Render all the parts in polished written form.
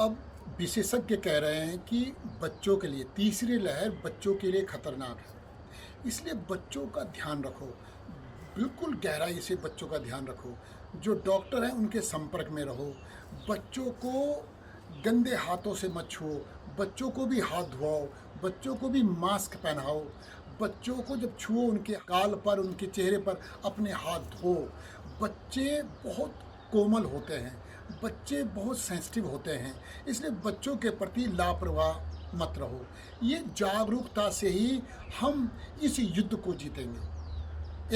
अब विशेषज्ञ कह रहे हैं कि बच्चों के लिए तीसरी लहर बच्चों के लिए खतरनाक है, इसलिए बच्चों का ध्यान रखो। बिल्कुल गहराई से बच्चों का ध्यान रखो। जो डॉक्टर हैं उनके संपर्क में रहो। बच्चों को गंदे हाथों से मत छुओ। बच्चों को भी हाथ धुआओ। बच्चों को भी मास्क पहनाओ। बच्चों को जब छुओ उनके गाल पर, उनके चेहरे पर अपने हाथ धो। बच्चे बहुत कोमल होते हैं, बच्चे बहुत सेंसिटिव होते हैं, इसलिए बच्चों के प्रति लापरवाह मत रहो। ये जागरूकता से ही हम इस युद्ध को जीतेंगे।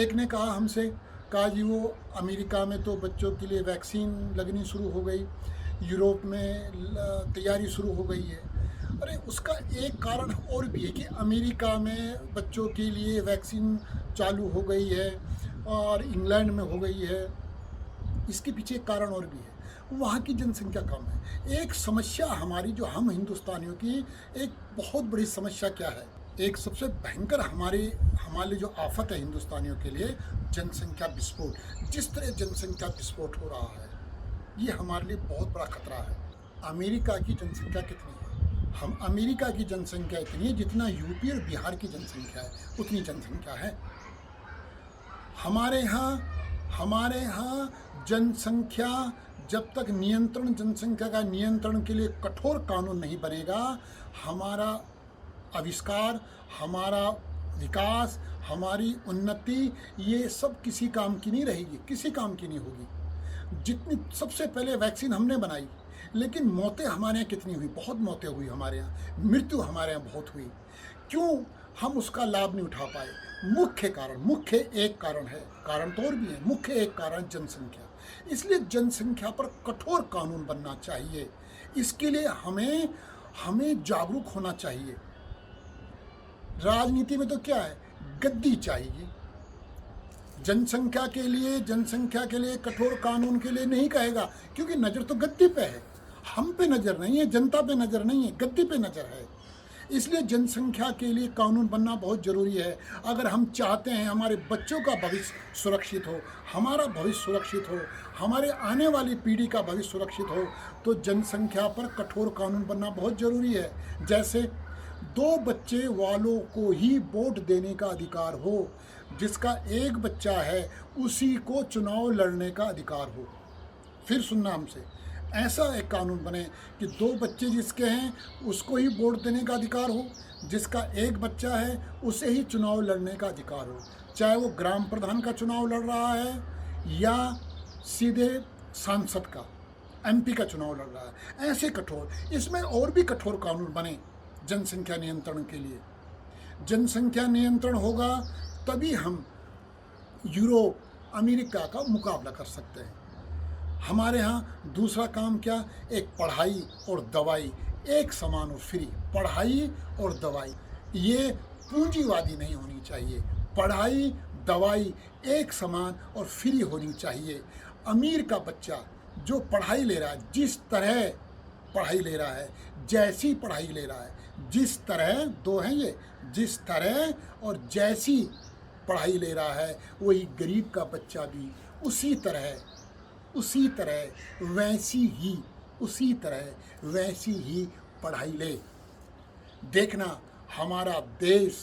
एक ने कहा हमसे, कहा जी वो अमेरिका में तो बच्चों के लिए वैक्सीन लगनी शुरू हो गई, यूरोप में तैयारी शुरू हो गई है। अरे उसका एक कारण और भी है कि अमेरिका में बच्चों के लिए वैक्सीन चालू हो गई है और इंग्लैंड में हो गई है। इसके पीछे एक कारण और भी है, वहाँ की जनसंख्या कम है। एक समस्या हमारी, जो हम हिंदुस्तानियों की एक बहुत बड़ी समस्या क्या है, एक सबसे भयंकर हमारे हमारे जो आफत है हिंदुस्तानियों के लिए, जनसंख्या विस्फोट। जिस तरह जनसंख्या विस्फोट हो रहा है, ये हमारे लिए बहुत बड़ा खतरा है। अमेरिका की जनसंख्या कितनी है? हम अमेरिका की जनसंख्या इतनी है जितना यूपी और बिहार की जनसंख्या है, उतनी जनसंख्या है। हमारे यहाँ जनसंख्या जब तक जनसंख्या का नियंत्रण के लिए कठोर कानून नहीं बनेगा, हमारा आविष्कार, हमारा विकास, हमारी उन्नति, ये सब किसी काम की नहीं रहेगी, किसी काम की नहीं होगी। जितनी सबसे पहले वैक्सीन हमने बनाई, लेकिन मौतें हमारे यहाँ कितनी हुई? बहुत मौतें हुई हमारे यहाँ, मृत्यु हमारे यहाँ बहुत हुई। क्यों हम उसका लाभ नहीं उठा पाए? मुख्य एक कारण है, कारण तो और भी है, मुख्य एक कारण जनसंख्या। इसलिए जनसंख्या पर कठोर कानून बनना चाहिए। इसके लिए हमें जागरूक होना चाहिए। राजनीति में तो क्या है, गद्दी चाहिए। जनसंख्या के लिए कठोर कानून के लिए नहीं कहेगा, क्योंकि नज़र तो गद्दी पे है, हम पे नज़र नहीं है, जनता पे नज़र नहीं है, गद्दी पे नज़र है। इसलिए जनसंख्या के लिए कानून बनना बहुत ज़रूरी है। अगर हम चाहते हैं हमारे बच्चों का भविष्य सुरक्षित हो, हमारा भविष्य सुरक्षित हो, हमारे आने वाली पीढ़ी का भविष्य सुरक्षित हो, तो जनसंख्या पर कठोर कानून बनना बहुत ज़रूरी है। जैसे 2 बच्चे वालों को ही वोट देने का अधिकार हो, जिसका एक बच्चा है उसी को चुनाव लड़ने का अधिकार हो। फिर सुनना हमसे, ऐसा एक कानून बने कि 2 बच्चे जिसके हैं उसको ही वोट देने का अधिकार हो, जिसका एक बच्चा है उसे ही चुनाव लड़ने का अधिकार हो, चाहे वो ग्राम प्रधान का चुनाव लड़ रहा है या सीधे सांसद का, एमपी का चुनाव लड़ रहा है। ऐसे कठोर, इसमें और भी कठोर कानून बने जनसंख्या नियंत्रण के लिए। जनसंख्या नियंत्रण होगा तभी हम यूरोप, अमेरिका का मुकाबला कर सकते हैं। हमारे यहाँ दूसरा काम क्या, एक पढ़ाई और दवाई एक समान और फ्री। पढ़ाई और दवाई ये पूंजीवादी नहीं होनी चाहिए, पढ़ाई दवाई एक समान और फ्री होनी चाहिए। अमीर का बच्चा जो पढ़ाई ले रहा है, जिस तरह पढ़ाई ले रहा है, जैसी पढ़ाई ले रहा है, जिस तरह, दो हैं ये, जिस तरह और जैसी पढ़ाई ले रहा है, वही गरीब का बच्चा भी उसी तरह वैसी ही पढ़ाई ले। देखना हमारा देश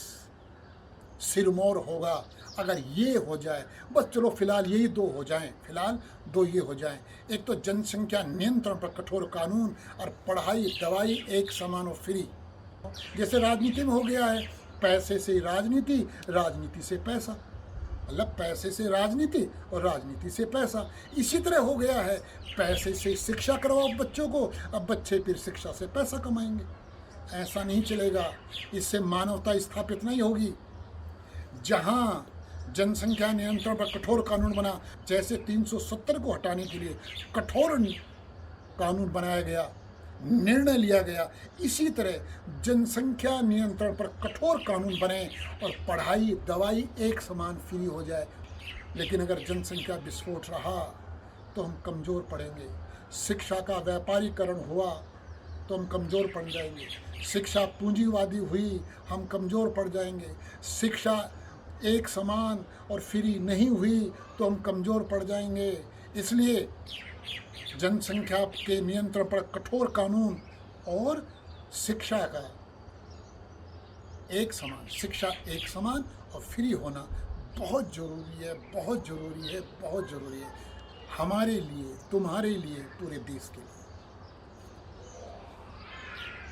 सिरमौर होगा अगर ये हो जाए। बस चलो फिलहाल यही 2 हो जाएं, फिलहाल 2 ये हो जाएं। एक तो जनसंख्या नियंत्रण पर कठोर कानून, और पढ़ाई दवाई एक समान और फ्री। जैसे राजनीति में हो गया है, पैसे से राजनीति, राजनीति से पैसा, मतलब पैसे से राजनीति और राजनीति से पैसा। इसी तरह हो गया है, पैसे से शिक्षा करवाओ बच्चों को, अब बच्चे फिर शिक्षा से पैसा कमाएंगे। ऐसा नहीं चलेगा, इससे मानवता स्थापित नहीं होगी। जहाँ जनसंख्या नियंत्रण पर कठोर कानून बना, जैसे 370 को हटाने के लिए कठोर कानून बनाया गया, निर्णय लिया गया, इसी तरह जनसंख्या नियंत्रण पर कठोर कानून बने और पढ़ाई दवाई एक समान फ्री हो जाए। लेकिन अगर जनसंख्या विस्फोट रहा तो हम कमज़ोर पड़ेंगे। शिक्षा का व्यापारीकरण हुआ तो हम कमज़ोर पड़ जाएंगे। शिक्षा पूंजीवादी हुई, हम कमज़ोर पड़ जाएंगे। शिक्षा एक समान और फ्री नहीं हुई तो हम कमज़ोर पड़ जाएंगे। इसलिए जनसंख्या के नियंत्रण पर कठोर कानून और शिक्षा का एक समान, शिक्षा एक समान और फ्री होना बहुत ज़रूरी है, बहुत ज़रूरी है, बहुत ज़रूरी है हमारे लिए, तुम्हारे लिए, पूरे देश के लिए।